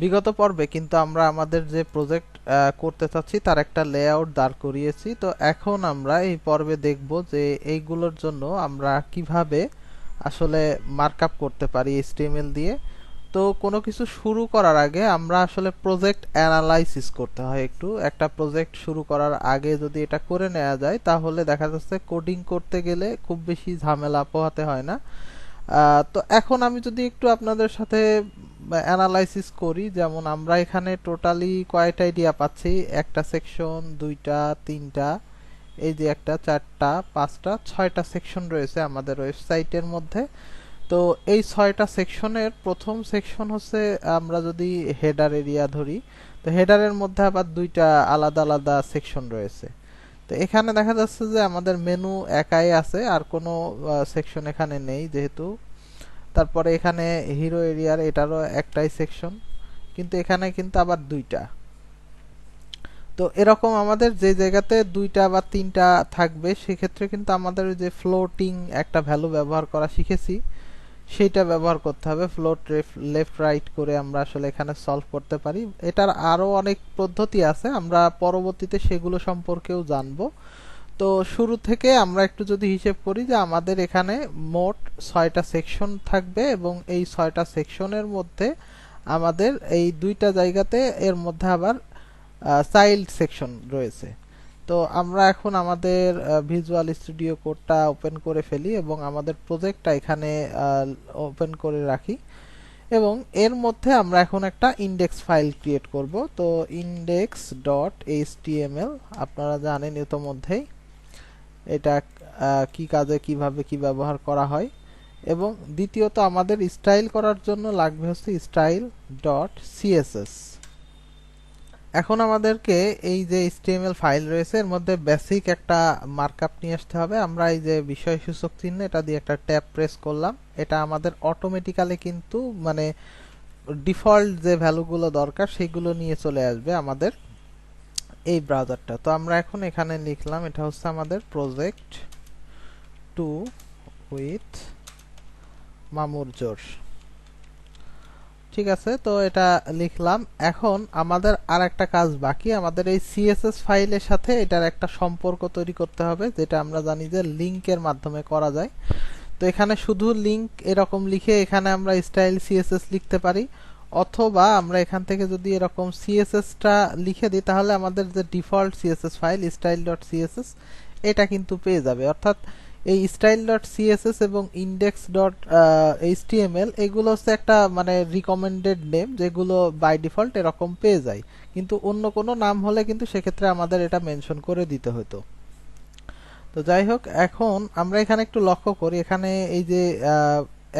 বিগত পর্বে কিন্তু আমরা আমাদের যে প্রজেক্ট করতে চাচ্ছি তার একটা লেআউট দাঁড় করিয়েছি। তো এখন আমরা এই পর্বে দেখব যে এইগুলোর জন্য আমরা কিভাবে আসলে মার্কআপ করতে পারি এইচটিএমএল দিয়ে। তো কোনো কিছু শুরু করার আগে আমরা আসলে প্রজেক্ট অ্যানালাইসিস করতে হয়। একটু একটা প্রজেক্ট শুরু করার আগে যদি এটা করে নেওয়া যায় তাহলে দেখা যাচ্ছে কোডিং করতে গেলে খুব বেশি ঝামেলা পোহাতে হয় না। তো এখন আমি যদি একটু আপনাদের সাথে অ্যানালাইসিস করি, যেমন আমরা এখানে টোটালি কয়টা আইডিয়া পাচ্ছি, একটা সেকশন, দুইটা, তিনটা, এই যে একটা, চারটা, পাঁচটা, ছয়টা সেকশন রয়েছে আমাদের ওয়েবসাইটের মধ্যে। তো এই ছয়টা সেকশনের প্রথম সেকশন হচ্ছে, আমরা যদি হেডার এরিয়া ধরি, তো হেডারের মধ্যে আবার দুইটা আলাদা আলাদা সেকশন রয়েছে। তো এখানে দেখা যাচ্ছে যে আমাদের মেনু একাই আছে, আর কোনো সেকশন এখানে নেই যেহেতু। তারপরে এখানে হিরো এরিয়ার এটারও একটাই সেকশন, কিন্তু এখানে কিন্তু আবার দুইটা। তো এরকম আমাদের যে জায়গাতে দুইটা বা তিনটা থাকবে সেক্ষেত্রে কিন্তু আমাদের যে ফ্লোটিং একটা ভ্যালু ব্যবহার করা শিখেছি সেটা ব্যবহার করতে হবে। ফ্লোট লেফট রাইট করে আমরা আসলে এখানে সলভ করতে পারি। এটার আরো অনেক পদ্ধতি আছে, আমরা পরবর্তীতে সেগুলো সম্পর্কেও জানবো। তো শুরু থেকে আমরা একটু যদি হিসেব করি যে আমাদের এখানে মোট 6টা সেকশন থাকবে, এবং এই 6টা সেকশনের মধ্যে আমাদের এই দুইটা জায়গাতে এর মধ্যে আবার চাইল্ড সেকশন রয়েছে। তো আমরা এখন আমাদের ভিজুয়াল স্টুডিও কোডটা ওপেন করে ফেলি এবং আমাদের প্রজেক্টটা এখানে ওপেন করে রাখি, এবং এর মধ্যে আমরা এখন একটা ইনডেক্স ফাইল ক্রিয়েট করব। তো index.html আপনারা জানেন ইতোমধ্যেই এটা কি কাজে কিভাবে কি ব্যবহার করা হয়। এবং দ্বিতীয়ত আমাদের স্টাইল করার জন্য লাগবে হচ্ছে style.css। এখন আমাদেরকে এই যে HTML ফাইল রয়েছে এর মধ্যে বেসিক একটা মার্কআপ নিয়ে আসতে হবে। আমরা এই যে বিষয়সূচক চিহ্ন এটা দিয়ে একটা ট্যাব প্রেস করলাম, এটা আমাদের অটোমেটিক্যালি কিন্তু মানে ডিফল্ট যে ভ্যালুগুলো দরকার সেগুলো নিয়ে চলে আসবে আমাদের এই ব্রাউজারটা। তো আমরা এখন এখানে লিখলাম, এটা হচ্ছে আমাদের প্রজেক্ট 2 উইথ মামুর জোর। ঠিক আছে, তো এটা লিখলাম। এখন আমাদের আর একটা কাজ বাকি, আমাদের এই সিএসএস ফাইলের সাথে এটার একটা সম্পর্ক তৈরি করতে হবে, যেটা আমরা জানি যে লিংকের মাধ্যমে করা যায়। তো এখানে শুধু লিংক এরকম লিখে এখানে আমরা স্টাইল সিএসএস লিখতে পারি, অথবা আমরা এখান থেকে যদি এরকম সিএসএসটা লিখে দিই তাহলে আমাদের যে ডিফল্ট সিএসএস ফাইল style.css এটা কিন্তু পেয়ে যাবে। অর্থাৎ এই style.css এবং index.html এগুলো হচ্ছে একটা মানে রিকমেন্ডেড নেম, যেগুলো বাই ডিফল্ট এরকম পেয়ে যায়। কিন্তু অন্য কোনো নাম হলে কিন্তু সেক্ষেত্রে আমাদের এটা মেনশন করে দিতে হতো। তো যাই হোক, এখন আমরা এখানে একটু লক্ষ্য করি, এখানে এই যে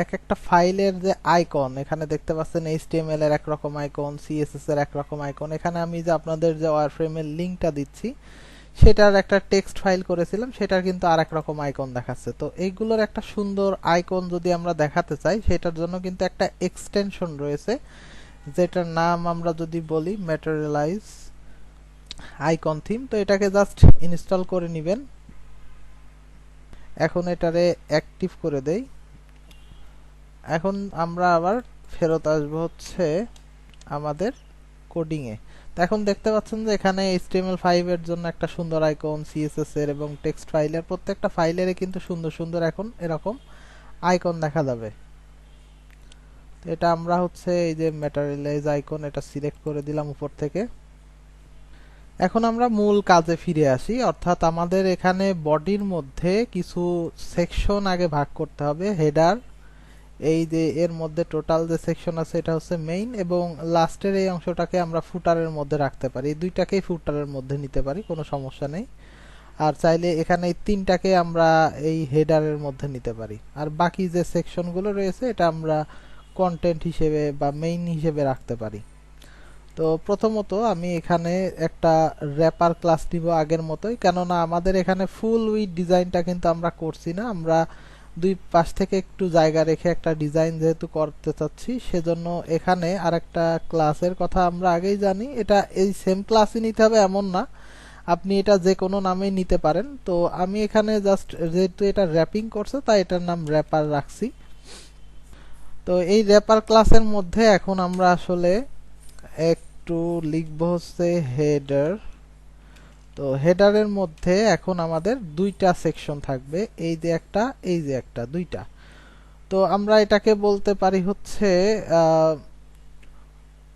এক একটা ফাইলের যে আইকন এখানে দেখতে পাচ্ছেন, HTML এর একরকম আইকন, CSS এর একরকম আইকন। এখানে আমি যে আপনাদের যে ওয়্যারফ্রেমের লিংকটা দিচ্ছি সেটার একটা টেক্সট ফাইল করেছিলাম, সেটার কিন্তু আর এক রকম আইকন দেখাচ্ছে। তো এইগুলোর একটা সুন্দর আইকন যদি আমরা দেখাতে চাই সেটার জন্য কিন্তু একটা এক্সটেনশন রয়েছে, যেটার নাম আমরা যদি বলি ম্যাটেরিয়ালাইজ আইকন থিম। তো এটাকে জাস্ট ইনস্টল করে নেবেন। এখন এটারে অ্যাক্টিভ করে দেই। এখন আমরা আবার ফেরত আসবো হচ্ছে আমাদের কোডিং এ। তো এখন দেখতে পাচ্ছেন যে এখানে HTML5 এর জন্য একটা সুন্দর আইকন, CSS এর এবং টেক্সট ফাইলের প্রত্যেকটা ফাইলের কিন্তু সুন্দর সুন্দর এখন এরকম আইকন দেখা যাবে। তো এটা আমরা হচ্ছে এই যে ম্যাটেরিয়ালাইজ আইকন এটা সিলেক্ট করে দিলাম উপর থেকে। এখন আমরা মূল কাজে ফিরে আসি, অর্থাৎ আমাদের এখানে বডির মধ্যে কিছু সেকশন আগে ভাগ করতে হবে। হেডার, এই যে এর মধ্যে টোটাল যে সেকশন আছে এটা হচ্ছে মেইন, এবং লাস্টের এই অংশটাকে আমরা ফুটারের মধ্যে রাখতে পারি। এই দুইটাকেই ফুটারের মধ্যে নিতে পারি, কোনো সমস্যা নেই। আর চাইলে এখানে এই তিনটাকে আমরা এই হেডারের মধ্যে নিতে পারি। আর বাকি যে সেকশনগুলো রয়েছে এটা আমরা কন্টেন্ট হিসেবে বা মেইন হিসেবে রাখতে পারি। তো প্রথমত আমি এখানে একটা র্যাপার ক্লাস নিব আগের মতোই, কেননা আমাদের এখানে ফুল উইথ ডিজাইনটা কিন্তু আমরা করছি না। আমরা দুই পাশ থেকে একটু জায়গা রেখে একটা ডিজাইন যেহেতু করতে চাচ্ছি, সেজন্য এখানে আরেকটা ক্লাসের কথা আমরা আগেই জানি। এটা এই সেম ক্লাসই নিতে হবে এমন না, আপনি এটা যে কোনো নামেই নিতে পারেন। তো আমি এখানে জাস্ট যেহেতু এটা র্যাপিং করছে তাই এটার নাম র্যাপার রাখছি। তো এই র্যাপার ক্লাসের মধ্যে এখন আমরা আসলে একটু লিখবো হচ্ছে হেডার। তো হেডারের মধ্যে এখন আমাদের দুইটা সেকশন থাকবে, এই যে একটা, এই যে একটা, দুইটা। তো আমরা এটাকে বলতে পারি হচ্ছে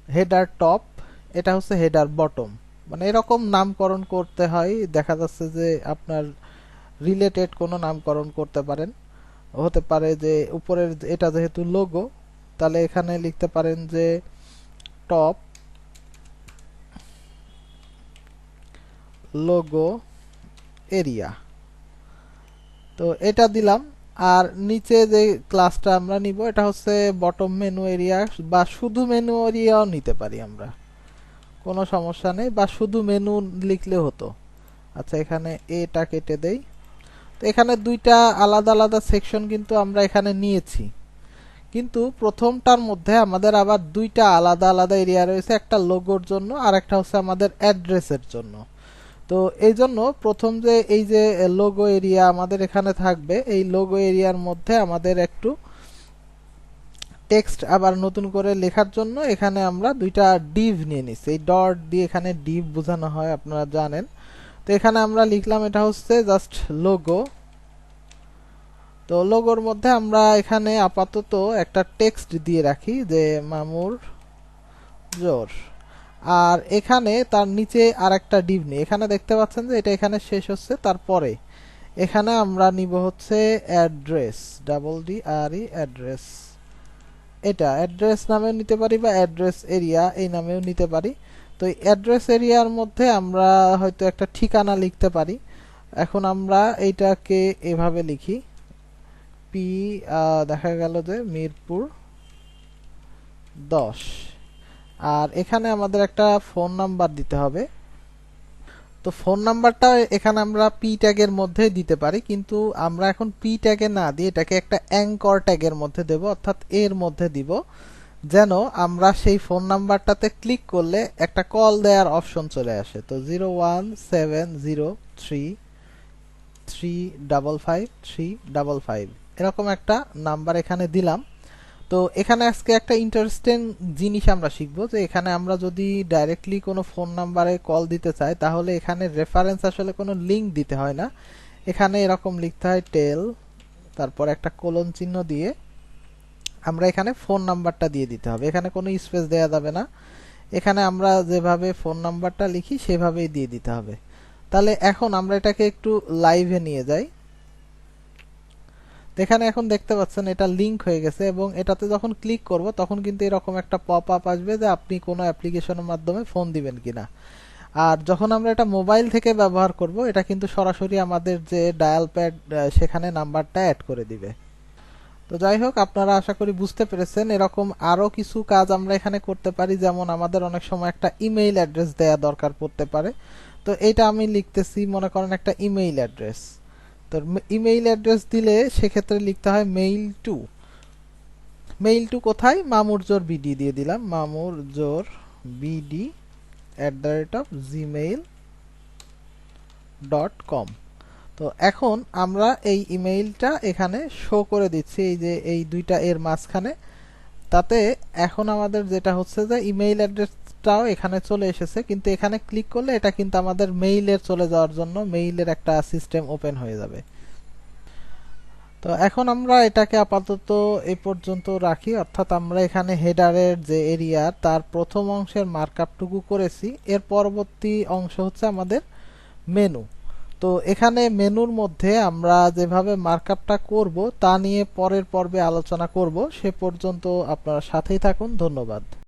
হেডার টপ, এটা হচ্ছে হেডার বটম। মানে এরকম নামকরণ করতে হয়, দেখা যাচ্ছে যে আপনার রিলেটেড কোনো নামকরণ করতে পারেন। হতে পারে যে উপরের এটা যেহেতু লোগো, তাহলে এখানে লিখতে পারেন যে টপ লোগো এরিয়া। তো এটা দিলাম। আর নিচে যে ক্লাসটা আমরা নিব এটা হচ্ছে বটম মেনু এরিয়া, বা শুধু মেনু এরিয়াও নিতে পারি আমরা, কোনো সমস্যা নেই, বা শুধু মেনু লিখলে হতো। আচ্ছা, এখানে এটা কেটে দেই। তো এখানে দুইটা আলাদা আলাদা সেকশন কিন্তু আমরা এখানে নিয়েছি, কিন্তু প্রথমটার মধ্যে আমাদের আবার দুইটা আলাদা আলাদা এরিয়া রয়েছে, একটা লোগোর জন্য আর একটা হচ্ছে আমাদের অ্যাড্রেসের জন্য। তো এই জন্য প্রথম যে এই যে লোগো এরিয়া আমাদের এখানে থাকবে, এই লোগো এরিয়ার মধ্যে আমাদের একটু টেক্সট আবার নতুন করে লেখার জন্য এখানে আমরা দুইটা ডিভ নিয়ে নিচ্ছি। এই ডট দিয়ে এখানে ডিভ বোঝানো হয়, আপনারা জানেন। তো এখানে আমরা লিখলাম এটা হচ্ছে জাস্ট লোগো। তো লোগোর মধ্যে আমরা এখানে আপাতত একটা টেক্সট দিয়ে রাখি যে মামুর জোর। আর এখানে তার নিচে আর একটা ডিভ নেই, এখানে দেখতে পাচ্ছেন যে এটা এখানে শেষ হচ্ছে। তারপরে এখানে আমরা নিব হচ্ছে অ্যাড্রেস, ডাবল ডি আর ই অ্যাড্রেস। এটা অ্যাড্রেস নামেও নিতে পারি বা অ্যাড্রেস এরিয়া এই নামেও নিতে পারি। তো এই অ্যাড্রেস এরিয়ার মধ্যে আমরা হয়তো একটা ঠিকানা লিখতে পারি। এখন আমরা এইটাকে এভাবে লিখি, পি দেখা গেল যে মিরপুর 10। আর এখানে আমাদের একটা ফোন নাম্বার দিতে হবে। তো ফোন নাম্বারটা এখানে আমরা পি ট্যাগের মধ্যে দিতে পারি, কিন্তু আমরা এখন পি ট্যাগে না দিয়ে এটাকে একটা অ্যাঙ্কর ট্যাগের মধ্যে দেব, অর্থাৎ এর মধ্যে দিব, যেন আমরা সেই ফোন নাম্বারটাতে ক্লিক করলে একটা কল দেওয়ার অপশন চলে আসে। তো 01703355355 এরকম একটা নাম্বার এখানে দিলাম। তো এখানে আজকে একটা ইন্টারেস্টিং জিনিস আমরা শিখবো, যে এখানে আমরা যদি ডাইরেক্টলি কোনো ফোন নাম্বারে কল দিতে চাই, তাহলে এখানে রেফারেন্স আসলে কোনো লিংক দিতে হয় না। এখানে এরকম লিখতে হয় টেল, তারপর একটা কোলন চিহ্ন দিয়ে আমরা এখানে ফোন নাম্বারটা দিয়ে দিতে হবে, এখানে কোনো স্পেস দেওয়া যাবে না। এখানে আমরা যেভাবে ফোন নাম্বারটা লিখি সেভাবেই দিয়ে দিতে হবে। তাহলে এখন আমরা এটাকে একটু লাইভে নিয়ে যাই। এখানে এখন দেখতে পাচ্ছেন এটা লিংক হয়ে গেছে, এবং এটাতে যখন ক্লিক করব তখন কিন্তু এরকম একটা পপ আপ আসবে যে আপনি কোনো অ্যাপ্লিকেশনের মাধ্যমে ফোন দিবেন কিনা। আর যখন আমরা এটা মোবাইল থেকে ব্যবহার করব, এটা কিন্তু সরাসরি আমাদের যে ডায়াল প্যাড সেখানে নাম্বারটা অ্যাড করে দিবে। তো যাই হোক, আপনারা আশা করি বুঝতে পেরেছেন। এরকম আরো কিছু কাজ আমরা এখানে করতে পারি, যেমন আমাদের অনেক সময় একটা ইমেইল অ্যাড্রেস দেয়া দরকার পড়তে পারে। তো এটা আমি লিখতেছি, মনে করেন একটা ইমেইল অ্যাড্রেস। তো ইমেইল অ্যাড্রেস দিলে সেক্ষেত্রে লিখতে হয় মেইল টু। মেইল টু কোথায়? মামুর জোর বিডি দিয়ে দিলাম, মামুর জোর বিডি @gmail.com। তো এখন আমরা এই ইমেইলটা এখানে শো করে দিচ্ছি, এই যে এই দুইটা এর মাঝখানে। তাতে এখন আমাদের যেটা হচ্ছে যে ইমেইল অ্যাড্রেসটাও এখানে চলে এসেছে, কিন্তু এখানে ক্লিক করলে এটা কিন্তু আমাদের মেইলের চলে যাওয়ার জন্য মেইলের একটা সিস্টেম ওপেন হয়ে যাবে। তো এখন আমরা এটাকে আপাতত এই পর্যন্ত রাখি, অর্থাৎ আমরা এখানে হেডারের যে এরিয়া তার প্রথম অংশের মার্কআপটুকু করেছি। এর পরবর্তী অংশ হচ্ছে আমাদের মেনু। তো এখানে মেনুর মধ্যে আমরা যেভাবে মার্কআপটা করব তা নিয়ে পরের পর্বে আলোচনা করব। সে পর্যন্ত আপনারা সাথেই থাকুন। ধন্যবাদ।